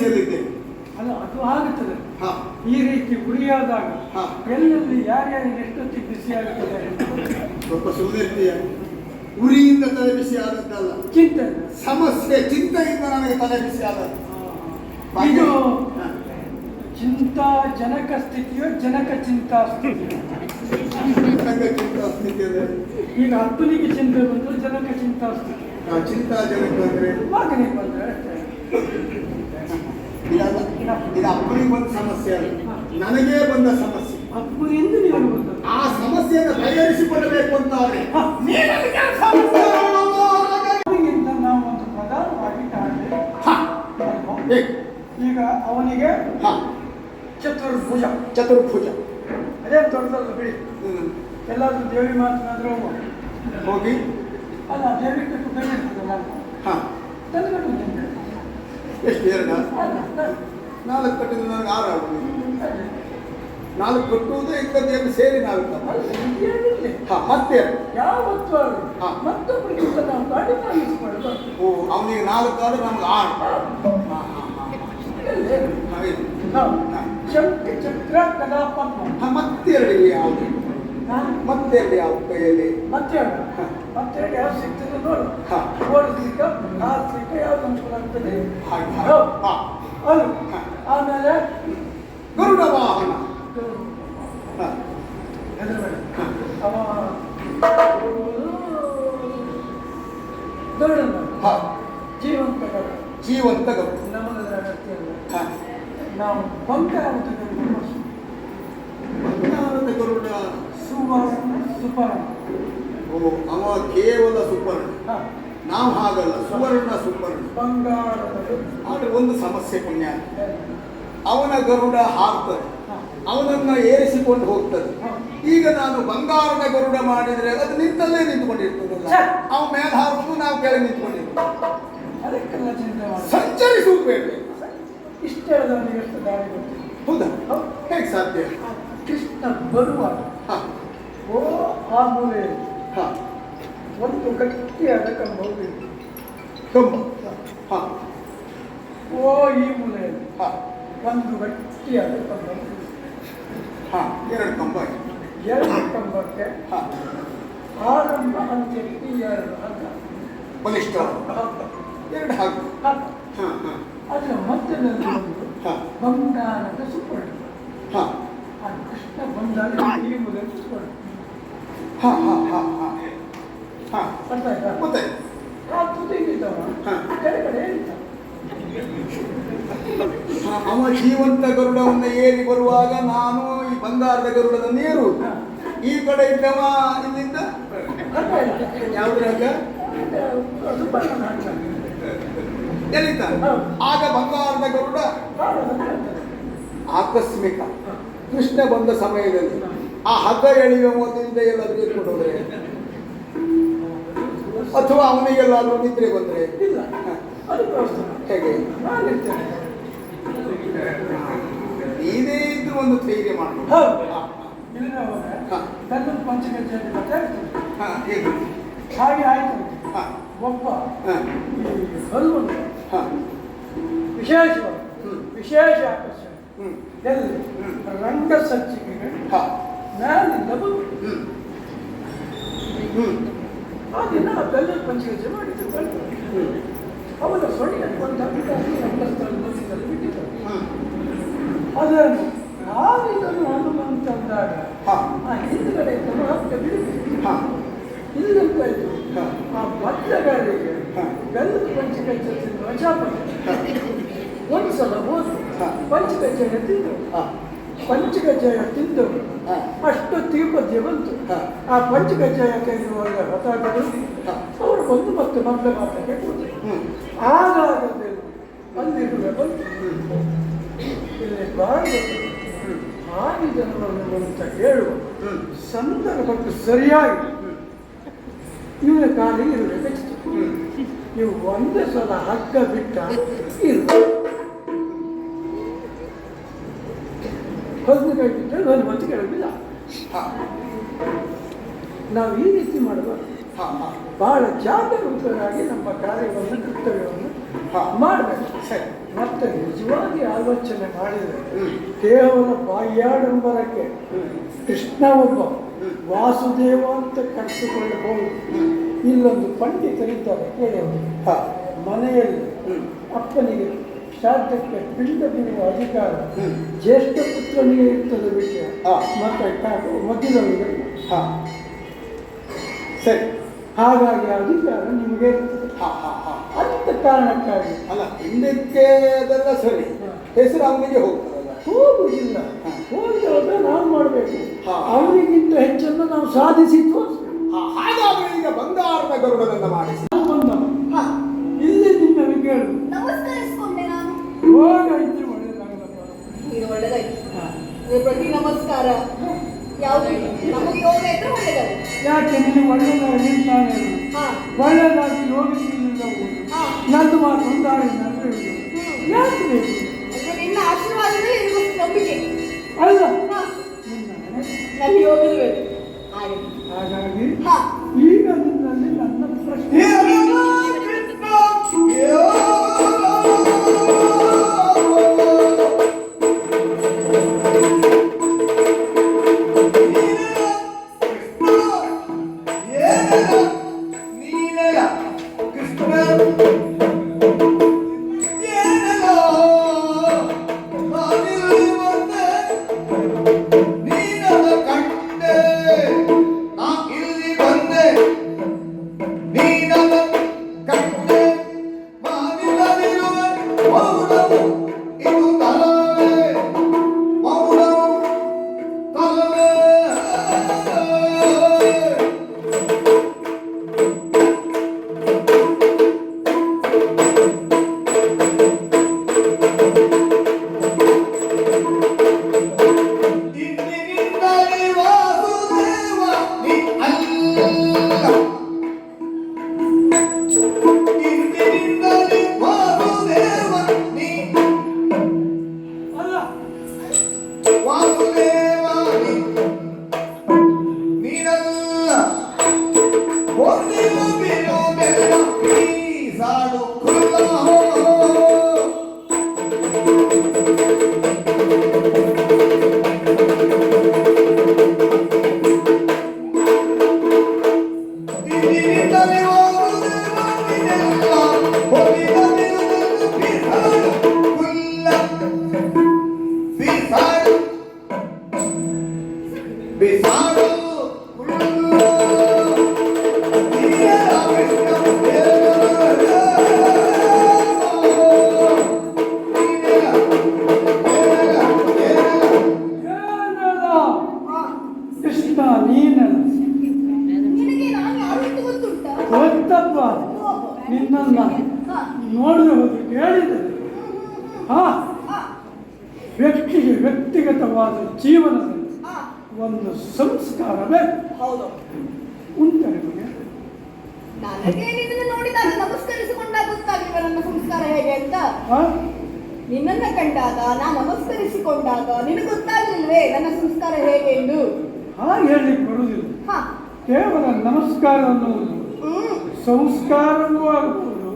ಸಮಸ್ಯೆಯಲ್ಲಿದ್ದೇನೆ. ಅಲ್ಲ, ಅದು ಆಗುತ್ತದೆ. ಹಾ, ಈ ರೀತಿ ಉರಿಯಾದಾಗ ಹಾ. ಎಲ್ಲೆಲ್ಲಿ ಯಾರ್ಯಾರಿಗೆ ಎಷ್ಟೊತ್ತಿಗೆ ಬಿಸಿ ಆಗುತ್ತದೆ ಸ್ವಲ್ಪ ಸುಮ್ಮನೆ ಉರಿಯಿಂದ ತಲೆ ಬಿಸಿ ಆದದ್ದಲ್ಲ, ಚಿಂತೆ. ಸಮಸ್ಯೆ ಚಿಂತೆಯಿಂದ ನನಗೆ ತಲೆ ಬಿಸಿ ಆದದ್ದು. ಇದು ಹಾ. ಚಿಂತಾ ಜನಕ ಸ್ಥಿತಿಯೋ ಜನಕ ಚಿಂತಾ ಸ್ಥಿತಿಯೋ? ನನಗೆ ಚಿಂತಾ ಸ್ಥಿತಿ ಅಂದ್ರೆ ಈಗ ಅಪ್ಪನಿಗೆ ಚಿಂತೆ ಬಂದು ಜನಕ ಚಿಂತಾ ಸ್ಥಿತಿ. ಚಿಂತಾ ಜನಕ ಅಂದ್ರೆ ಮಗನಿಗೆ ಬಂದ್ರೆ ಅಷ್ಟೇ. ಇದು ಅಪ್ಪನಿಗೆ ಬಂದ ಸಮಸ್ಯೆ ಅಲ್ಲ, ನನಗೇ ಬಂದ ಸಮಸ್ಯೆ. ಅಪ್ಪನಿಂದ ನೀವು ಬಂದದ್ದು. ಆ ಸಮಸ್ಯೆಯನ್ನು ಪರಿಹರಿಸಿಕೊಳ್ಳಬೇಕು ಅಂತ ಆದ್ರೆ ಅವನಿಗಿಂತ ನಾವು ಒಂದು ಪ್ರಧಾನವಾಗಿ ಕಾಣಬೇಕು. ಈಗ ಅವನಿಗೆ ಚತುರ್ಭುಜ ಅದೇ ದೊಡ್ಡದಲ್ಲ ಬಿಡಿ. ಎಲ್ಲಾದ್ರೂ ದೇವಿ ಮಾತನಾದ್ರೂ ಹೋಗಿ ಅಲ್ಲ, ದೇವಿ ಕಟ್ಟು ಕೈ ಇರ್ತದಲ್ಲ, ತಂದ್ಕೊಂಡು ತಿಂದೆ. ಎಷ್ಟು? 2 4 ಕಟ್ಟಿದ ನನಗೆ 6 ಆಗುದು. 4 ಕಟ್ಟುವುದು ಇದ್ದದ್ದು ಸೇರಿ 4. ಮತ್ತೆ ಯಾವತ್ತು ಮತ್ತೊಬ್ಬರಿಗಿಂತ ನಾವು ಕಡಿಮೆ ಅನಿಸ್ಕೊಳ್ಬಾರ್ದು. ಅವನಿಗೆ 4 ಆದ್ರೆ ನಮ್ಗೆ 6. ಶಂಖ ಚಕ್ರ ಕದಾ ಪದ್ಮ. ಮತ್ತೆರಡು ಯಾವುದು? ಮತ್ತೆರಡು ಯಾವ ಕೈಯಲ್ಲಿ? ಮತ್ತೆರಡು ಯಾವ್ದು ಸಿಗ್ತದೆ ನೋಡು. ಓಡಿಸ್ಲಿಕ್ಕೆ ಹಾಸ್ಲಿಕ್ಕೆ ಯಾವ್ದು ಅನುಕೂಲ ಆಗ್ತದೆ ಅದು. ಆಮೇಲೆ ಗರುಡ ವಾಹನ. ಅವ ಗರುಡ ಜೀವಂತ ಗರುಡ. ಜೀವಂತ ಗರುಡ ನಮ್ಮದಲ್ಲ ಅಗತ್ಯ. ನಾವು ಬಂಗಾರದ ಗರುಡ ಸುಪರ್ಣ. ಅವ ಕೇವಲ ಸುಪರ್ಣ, ನಾವು ಹಾಗಲ್ಲ, ಸುವರ್ಣ ಸುಪರ್ಣ ಬಂಗಾರದ. ಆದ್ರೆ ಒಂದು ಸಮಸ್ಯೆ ಪುಣ್ಯ, ಅವನ ಗರುಡ ಹಾರ್ತದೆ, ಅವನನ್ನ ಏರಿಸಿಕೊಂಡು ಹೋಗ್ತದೆ. ಈಗ ನಾನು ಬಂಗಾರದ ಗರುಡ ಮಾಡಿದ್ರೆ ಅದು ನಿಂತಲ್ಲೇ ನಿಂತ್ಕೊಂಡಿರ್ತದಲ್ಲ, ಅವ ಮೇಲೆ ಹಾರುವುದು, ನಾವು ಕೆಳಗೆ ನಿಂತ್ಕೊಂಡಿರ್ತೀವಿ. ಅದಕ್ಕೆಲ್ಲ ಚಿಂತೆ ಮಾಡಿ ಸಂಚರಿಸುವುದು ಬೇಡ. ಇಷ್ಟ ಹೇಳಿದವನಿಗೆ ಎಷ್ಟು ದಾರಿ ಗೊತ್ತಿಲ್ಲ. ಹೌದಾ? ಹೇಗೆ ಸಾಧ್ಯ? ಕೃಷ್ಣ ಬರುವಾಗ ಆ ಮೂಲೆಯಲ್ಲಿ ಒಂದು ಗಟ್ಟಿಯಾದ ಕಂಬ ಹೋಗಿತ್ತು. ಈ ಮೂಲೆಯಲ್ಲಿ ಒಂದು ಗಟ್ಟಿಯಾದ ಕಂಬ. 2 ಕಂಬ. 2 ಕಂಬಕ್ಕೆ ಆರಂಭ ಅಂತ್ಯಕ್ಕೆ 2 ಹಗ್ಗ. ಬಲಿಷ್ಠ 2 ಹಗ್ಗ. ಅದರ ಮಧ್ಯದಲ್ಲಿ ಒಂದು ಬಂಗಾರದ ಸುಪರ್ಣ. ಕೃಷ್ಣ ಬಂದಾಗ ಈ ಮೂಲೆಯಲ್ಲಿ ಸುಪರ್ಣ. ಅರ್ಥ ಆಯ್ತಾ? ಆ ತುದಿಗಿದ್ದವ ಕೆಳಗಡೆ ಹೇಳ್ತ. ಅವ ಜೀವಂತ ಗರುಡವನ್ನು ಏರಿ ಬರುವಾಗ ನಾನು ಈ ಬಂಗಾರದ ಗರುಡವನ್ನು ಏರುವುದು. ಈ ಕಡೆ ಇದ್ದವ ಇಲ್ಲಿಂದ ಯಾವುದ್ರಾಗ ಎಲ್ಲಿದ್ದ? ಆಗ ಬಂಗಾರದ ಗರುಡ ಆಕಸ್ಮಿಕ ಕೃಷ್ಣ ಬಂದ ಸಮಯದಲ್ಲಿ ಆ ಹಗ್ಗ ಎಳೆಯುವ ಮೊದಲಿಂದ ಎಲ್ಲಾದ್ರೂ ಎತ್ಕೊಂಡು ಹೋದ್ರೆ, ಅಥವಾ ಅವನಿಗೆಲ್ಲಾದ್ರೂ ನಿದ್ರೆ ಬಂದ್ರೆ ಇಲ್ಲ, ಹೇಗೆ? ನೀನೇ ಇದ್ದು ಒಂದು ಧೈರ್ಯ ಮಾಡ್ಬೋದು. ಹಾಗೆ ಆಯ್ತು. ಒಬ್ಬ ವಿಶೇಷ ಆಕರ್ಷಣೆ ಎಲ್ಲಿ ರಂಗ ಸಜ್ಜಿಗೆ ಮ್ಯಾಲಿಂದ ಬಂದು ಆ ದಿನ ಬೆಲ್ಲದ ಪಂಚಗಜ್ಜೆ ಮಾಡಿದ್ರು. ಅವರ ಸೊಳ್ಳೆ ಒಂದು ರಂಗಸ್ಥಳದಲ್ಲಿ ಬಿಟ್ಟಿದ್ದಾರೆ. ಅದನ್ನು ನಾವಿದನ್ನು ಹನುಮಂತಂದಾಗ ಆ ಹಿಂದುಗಡೆ ಹಕ್ಕ ಬಿಡುತ್ತೆ. ಇಲ್ಲಂತ ಇದ್ದು ಆ ಬಟ್ಟೆಗಳಿಗೆ ಬೆಲ್ಲದ ಪಂಚಗಜ್ಜೆ ವಜಾಪಟ್ಟೆ ಒಂದ್ಸಲ ಹೋದ್ರು. ಪಂಚಗಜ್ಜೆಯ ತಿಂದರು. ಪಂಚಗಜ್ಜೆಯ ತಿಂದರು ಅಷ್ಟೊತ್ತಿಗೆ ಪದ್ಯ ಬಂತು. ಆ ಪಂಚಗಜ್ಜೆಯ ಕೈರುವಾಗ ಹೊತ್ತಾಗಲು ಅವರು ಬಂದು ಮತ್ತೆ ಮೊದಲ ಮಾತಕ್ಕೆ ಕೂತರು. ಆಗಾಗದೆ ಅಲ್ಲಿರುವ ಬಂತು. ಇಲ್ಲಿ ಭಾರತ ಆದಿ ಜನರನ್ನು ಅಂತ ಹೇಳುವ ಸಂದರ್ಭಕ್ಕೆ ಸರಿಯಾಗಿ ಇವನ ಕಾಲಿಗೆ ಇರುವೆ ಬೆಚ್ಚಿತು. ನೀವು ಒಂದೇ ಸಲ ಹಗ್ಗ ಬಿಟ್ಟ ಇರು ಹೊಸ ಕೈ ಬಿಟ್ಟರೆ ನಾನು ಮತ್ತೆ ಕೆಳಗಿಲ್ಲ. ನಾವು ಈ ರೀತಿ ಮಾಡಬಾರ್ದು. ಬಹಳ ಜಾಗರೂಕರಾಗಿ ನಮ್ಮ ಕಾರ್ಯವನ್ನು ಕರ್ತವ್ಯವನ್ನು ಮಾಡಬೇಕು. ಮತ್ತೆ ನಿಜವಾಗಿ ಆಲೋಚನೆ ಮಾಡಿದರೆ ಕೇವಲ ಬಾಹ್ಯಾಡಂಬರಕ್ಕೆ ಕೃಷ್ಣ ಒಬ್ಬ ವಾಸುದೇವ ಅಂತ ಕರೆಸಿಕೊಳ್ಳಬಹುದು. ಇಲ್ಲೊಂದು ಪಂಡಿತರಿದ್ದಾರೆ ಕೇಳೋದು. ಮನೆಯಲ್ಲಿ ಅಪ್ಪನಿಗೆ ಶ್ರಾದ್ದಕ್ಕೆ ಪಿಂಡ ಬಿಡುವ ಅಧಿಕಾರ ಜ್ಯೇಷ್ಠ ಪುತ್ರನಿಗೆ ಇರ್ತದೆ ಬಿಟ್ಟರೆ ಮತ್ತೆ ಮಧ್ಯದವರಿಗೆ. ಸರಿ, ಹಾಗಾಗಿ ಅಧಿಕಾರ ನಿಮಗೆ ಇರ್ತದೆ. ಅಂತ ಕಾರಣಕ್ಕಾಗಿ ಅಲ್ಲ, ಹಿಂದಕ್ಕೆ ಅದೆಲ್ಲ ಸರಿ, ಹೆಸರು ಅವನಿಗೆ ಹೋಗ್ತದಲ್ಲ. ಹೋಗುದಿಲ್ಲ, ಹೋಗಿದಾಗ ನಾವು ಮಾಡಬೇಕು. ಅವನಿಗಿಂತ ಹೆಚ್ಚನ್ನು ನಾವು ಸಾಧಿಸಿ ತೋರಿಸ್ಬೇಕು. ಹಾಗಾದ್ರೆ ಈಗ ಬಂಗಾರದ ಗರುಡನನ್ನ ಮಾಡಿಸಿ ಬಂದ ಇಲ್ಲಿ ನಿನ್ನ ಕೇಳು. ನಮಸ್ಕರಿಸಿಕೊಂಡೆ ನಾನು. ಹೋಗಾಯ್ತು, ಒಳ್ಳೆದಾಗಲಪ್ಪ. ಇದು ಒಳ್ಳೆದಾಯ್ತು. ಪ್ರತಿ ನಮಸ್ಕಾರ ಯಾವುದು ನಮಗೆ ಯೋಗ ಇದ್ರೆ ಒಳ್ಳೆದಾಯ್ತು. ಯಾಕೆ ನಿನಗೆ ಒಳ್ಳೆದಾಗಿ ನಿಂತಾನೆ ಒಳ್ಳೆದಾಗಿ ಯೋಗಿಸಿಲ್ಲ ನಂದು ಮಾತು ಒಂದಾಗಿ ನಡೆಯುವುದು ಯಾಕೆ ಬೇಕು? ನಿನ್ನ ಆಶೀರ್ವಾದವೇ ಇರುವ ನಂಬಿಕೆ ಅಲ್ಲ, ನನ್ನ ಯೋಗವೇ ಹಾಗೆ. ಹಾಗಾಗಿ ಈಗ ನಿನ್ನಲ್ಲಿ ನನ್ನ ಪ್ರಶ್ನೆ ನಿನ್ನನ್ನ ನೋಡಿದ ಹೋಗಿ ಕೇಳಿದೆ. ವ್ಯಕ್ತಿಗೆ ವ್ಯಕ್ತಿಗತವಾದ ಜೀವನದಲ್ಲಿ ಒಂದು ಸಂಸ್ಕಾರವೇ ಉಂಟು ನಿಮಗೆ. ನನಗೆ ನಿನ್ನನ್ನು ನೋಡಿದಾಗ ನಮಸ್ಕರಿಸಿಕೊಂಡಾಗ ಗೊತ್ತಾಗಿಲ್ಲ ನನ್ನ ಸಂಸ್ಕಾರ ಹೇಗೆ ಅಂತ. ನಿನ್ನನ್ನ ಕಂಡಾಗ ನಾನು ನಮಸ್ಕರಿಸಿಕೊಂಡಾಗ ನಿನಗೆ ಗೊತ್ತಾಗಲಿಲ್ವೇ ನನ್ನ ಸಂಸ್ಕಾರ ಹೇಗೆ ಎಂದು? ಹಾಗೆ ಹೇಳಲಿಕ್ಕೆ ಬರುವುದಿಲ್ಲ. ಕೇವಲ ನಮಸ್ಕಾರ ಅನ್ನುವುದು ಸಂಸ್ಕಾರವೂ ಆಗಬಹುದು,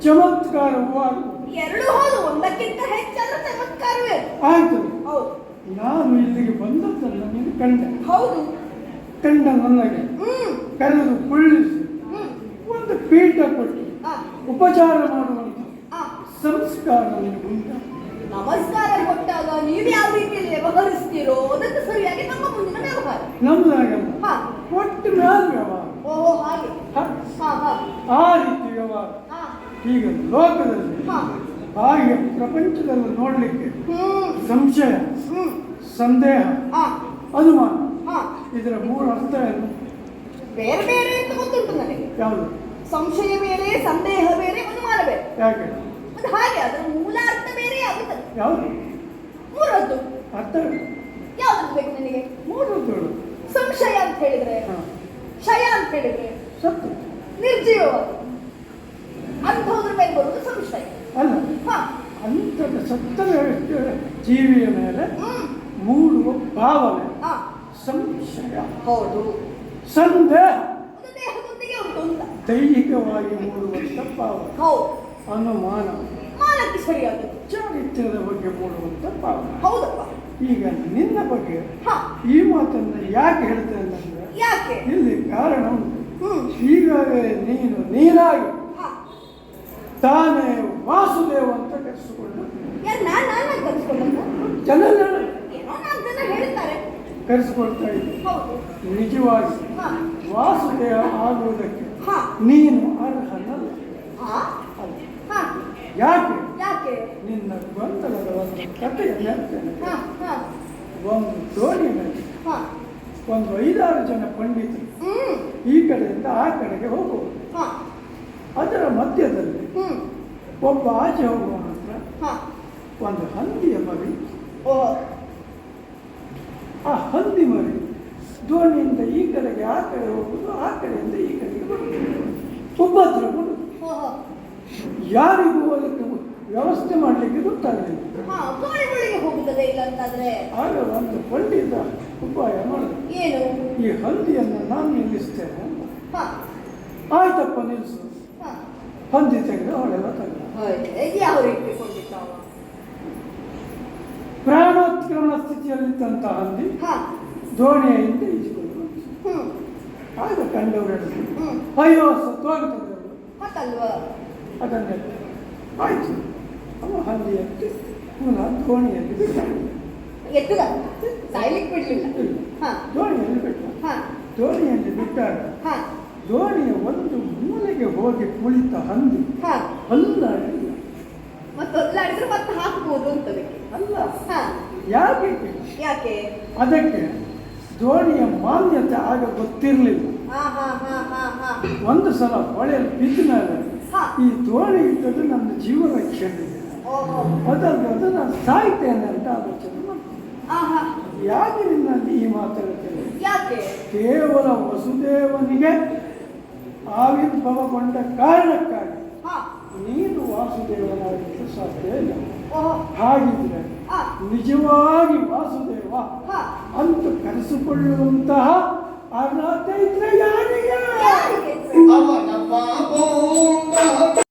ಚಮತ್ಕಾರವೂ ಆಗಬಹುದು. ಎರಡು ಹೌದು, ಒಂದಕ್ಕಿಂತ ಹೆಚ್ಚಾದ್ರೆ ಚಮತ್ಕಾರವೇ ಆಯ್ತು. ಹೌದು, ನಾನು ಇಲ್ಲಿಗೆ ಬಂದದ್ದಲ್ಲ ನೀನು ಕಂಡೆ. ಹೌದು, ಕಂಡ ನನಗೆ ಕರೆದು ಕುಳ್ಳಿಸಿ ಒಂದು ಪೀಠ ಕೊಟ್ಟು ಉಪಚಾರ ಮಾಡುವಂತ ಸಂಸ್ಕಾರ ನಿನಗುಂಟ. ನಮಸ್ಕಾರ ಕೊಟ್ಟಾಗ ನೀವು ಯಾವ ರೀತಿಯಲ್ಲಿ ವ್ಯವಹರಿಸ್ತೀರೋ ಅದಕ್ಕೆ ಸರಿಯಾಗಿ ನಮ್ಮ ಮುಂದಿನ ವ್ಯವಹಾರ. ನಮ್ದಾಗಲ್ಲ, ಒಟ್ಟು ಮ್ಯಾಲ ವ್ಯವಹಾರ. ಓಹೋ, ಹಾಗೆ. ಆ ರೀತಿ ವ್ಯವಹಾರ ಈಗ ಲೋಕದಲ್ಲಿ ಬಾಹ್ಯ ಪ್ರಪಂಚದಲ್ಲಿ ನೋಡ್ಲಿಕ್ಕೆ ಸಂಶಯ, ಸಂದೇಹ, ಅನುಮಾನ, ಇದರ ಮೂರು ಅರ್ಥ ಏನು? ಬೇರೆ ಬೇರೆ ಅಂತ ಗೊತ್ತುಂಟು ನನಗೆ. ಯಾವುದು? ಸಂಶಯ ಬೇರೆ, ಸಂದೇಹ ಬೇರೆ, ಅನುಮಾನ ಬೇರೆ. ಯಾಕೆ? ಅದು ಹಾಗೆ, ಅದರ ಮೂಲ ಅರ್ಥ ಬೇರೆ ಆಗುತ್ತದೆ. ಯಾವುದು ಮೂರದ್ದು ಅರ್ಥ? ಯಾವ್ದು ಬೇಕು ನಿನಗೆ? ಮೂರದ್ದು. ಸಂಶಯ ಅಂತ ಹೇಳಿದ್ರೆ, ಶಯ ಅಂತ ಹೇಳಿದ್ರೆ ಸತ್ತು, ನಿರ್ಜೀವವಾದ ಅಂಥದ್ರ ಮೇಲೆ ಬರುವುದು ಸಂಶಯ ಅಲ್ಲ. ಅಂಥದ್ದು ಸತ್ತ ಜೀವಿಯ ಮೇಲೆ ಮೂಡುವ ಭಾವನೆ ಸಂಶಯ. ಹೌದು. ಸಂದೇಹ ದೇಹದೊಂದಿಗೆ ಉಂಟು ಅಂತ ದೈಹಿಕವಾಗಿ ಮೂಡುವಂಥ ಭಾವನೆ. ಹೌದು. ಅನುಮಾನ ಕಾಲಕ್ಕೆ ಸರಿಯಾದದ್ದು. ಚಾರಿತ್ರ್ಯದ ಬಗ್ಗೆ ಮೂಡುವಂತ ಭಾವ. ಹೌದಪ್ಪ. ಈಗ ನಿನ್ನ ಬಗ್ಗೆ ಹಾ. ಈ ಮಾತನ್ನ ಯಾಕೆ ಹೇಳ್ತೇನೆ ಅಂದ್ರೆ ಯಾಕೆ? ಇಲ್ಲಿ ಕಾರಣ ಉಂಟು. ಹ್ಮ್. ಈಗಾಗಲೇ ನೀನಾಗಿ ಹಾ. ತಾನೇ ವಾಸುದೇವ ಅಂತ ಕರೆಸಿಕೊಂಡು ಯಾರು ನಾನು ಕಲಿಸ್ಕೊಂಡಂತ? ಜನನ ಏನೋ 4 ಜನ ಹೇಳ್ತಾರೆ. ಕರೆಸಿಕೊಳ್ತಾ ಇದ್ದೆ. ಹೌದು. ನಿಜವಾಗಿ ಹಾ. ವಾಸುದೇವ ಆಗುವುದಕ್ಕೆ ಹಾ. ನೀನು ಅರ್ಹನಲ್ಲ. ಹಾ. ಅಲ್ಲ. ಹಾ. ಯಾಕೆ? ಯಾಕೆ? ನಿನ್ನ ಗೊಂದಲದ ಒಂದು ಕಥೆಯನ್ನು ಹೇಳ್ತೇನೆ. ಹಾ. ಹಾ. ಒಂದು ದೋಣಿಯಲ್ಲಿ ಹಾ. ಒಂದು 5-6 ಜನ ಪಂಡಿತರು ಹ್ಮ್. ಈ ಕಡೆಯಿಂದ ಆ ಕಡೆಗೆ ಹೋಗುವುದು. ಹಾ. ಅದರ ಮಧ್ಯದಲ್ಲಿ ಹ್ಮ್. ಒಬ್ಬ ಆಚೆ ಹೋಗುವ ಹತ್ರ ಹಾ. ಒಂದು ಹಂದಿಯ ಮರಿ. ಓ. ಆ ಹಂದಿ ಮರಿ ದೋಣಿಯಿಂದ ಈ ಕಡೆಗೆ ಆ ಕಡೆ ಹೋಗುದು, ಆ ಕಡೆಯಿಂದ ಈ ಕಡೆಗೆ ಬರುವುದು, ಉಪದ್ರ ಬರುವುದು. ಓಹೋ. ಯಾರಿಗೂ ಅದಕ್ಕೆ ವ್ಯವಸ್ಥೆ ಮಾಡಲಿಕ್ಕೆ ಗೊತ್ತಾಗಲಿಲ್ಲ. ಹಾ. ಗೋಳಿಗಳಿಗೆ ಹೋಗುತ್ತದೆ ಇಲ್ಲ ಅಂತಂದ್ರೆ ಆಗ ಒಂದು ಪಂಡಿತ ಉಪಾಯ ಮಾಡಿದ. ಏನು? ಈ ಹಂದಿಯನ್ನು ನಾನು ನಿಲ್ಲಿಸ್ತೇನೆ ಅಂತ. ಹಾ. ಆಯ್ತಪ್ಪ ನಿಲ್ಲಿಸು. ಹಾ. ಹಂದಿ ತೆಗೆದು ಹೊಳೆಲ್ಲ ತೆಗೆದ. ಇದು ಯಾವ ರೀತಿ ಕೊಂಡಿದ್ದಾವ? ಪ್ರಾಣೋತ್ಕ್ರಮಣ ಸ್ಥಿತಿಯಲ್ಲಿದ್ದಂಥ ಹಂದಿ ಹಾ. ದೋಣಿಯ ಹಿಂದೆ ಈಜಿಕೊಂಡು ಬಂತು. ಹ್ಮ್. ಆಗ ಕಂಡವರು ಹೇಳಿದ್ರು, ಹ್ಮ್. ಅಯ್ಯೋ ಸತ್ತೋಗ್ತದೆ ಅವರು. ಮತ್ತಲ್ವಾ? ಅದನ್ನೆಲ್ಲ ಆಯ್ತು. ಅವ ಹಂದಿ ಎತ್ತಿ ಪುನಃ ದೋಣಿಯಲ್ಲಿ ಬಿಟ್ಟ. ಎತ್ತುದ ಸಾಯ್ಲಿಕ್ಕೆ ಬಿಡ್ಲಿಲ್ಲ. ಹಾ. ದೋಣಿಯಲ್ಲಿ ಬಿಟ್ಟ. ಹಾ. ದೋಣಿಯಲ್ಲಿ ಬಿಟ್ಟಾಗ ಹಾ. ದೋಣಿಯ ಒಂದು ಮೂಲೆಗೆ ಹೋಗಿ ಕುಳಿತ ಹಂದಿ ಹಾ. ಅಲ್ಲಾಡಿಲ್ಲ. ಮತ್ತೆ ಒದ್ದಾಡಿದ್ರೆ ಮತ್ತೆ ಹಾಕ್ಬೋದು ಅಂತದಕ್ಕೆ. ಅಲ್ಲ, ಹಾ. ಯಾಕೆ? ಯಾಕೆ? ಅದಕ್ಕೆ ದೋಣಿಯ ಮಾನ್ಯತೆ ಆಗ ಗೊತ್ತಿರಲಿಲ್ಲ. ಹಾ. ಹಾ. ಹಾ. ಹಾ. ಹಾ. ಒಂದು ಸಲ ಹೊಳೆಯಲ್ಲಿ ಬಿದ್ದ ಮೇಲೆ ಹಾ. ಈ ದೋಣಿ ಇದ್ದದ್ದು ನನ್ನ ಜೀವ ರಕ್ಷಣೆ, ಓಹೋ. ಅದಲ್ಲದೆ ನಾನು ಸಾಯ್ತೇನೆ ಅಂತ ಆಲೋಚನೆ ಮಾಡ್ತೀನಿ. ಆಹಾ. ಯಾಕೆ ನಿನ್ನಲ್ಲಿ ಈ ಮಾತಾಡ್ತೇನೆ? ಯಾಕೆ? ಕೇವಲ ವಸುದೇವನಿಗೆ ಆವಿರ್ಭವಗೊಂಡ ಕಾರಣಕ್ಕಾಗಿ ಹಾ. ನೀನು ವಾಸುದೇವನಾಗಲಿಕ್ಕೆ ಸಾಧ್ಯ ಇಲ್ಲ. ಓಹೋ. ಹಾಗಿದ್ರೆ ಆ. ನಿಜವಾಗಿ ವಾಸುದೇವ ಹಾ. ಅಂತ ಕರೆಸಿಕೊಳ್ಳುವಂತಹ ಅರ್ಹತೆ ಇದ್ರೆ ಯಾರಿಗೆ? ಯಾರಿಗೆ? ಅವನ ಪಾಪೋ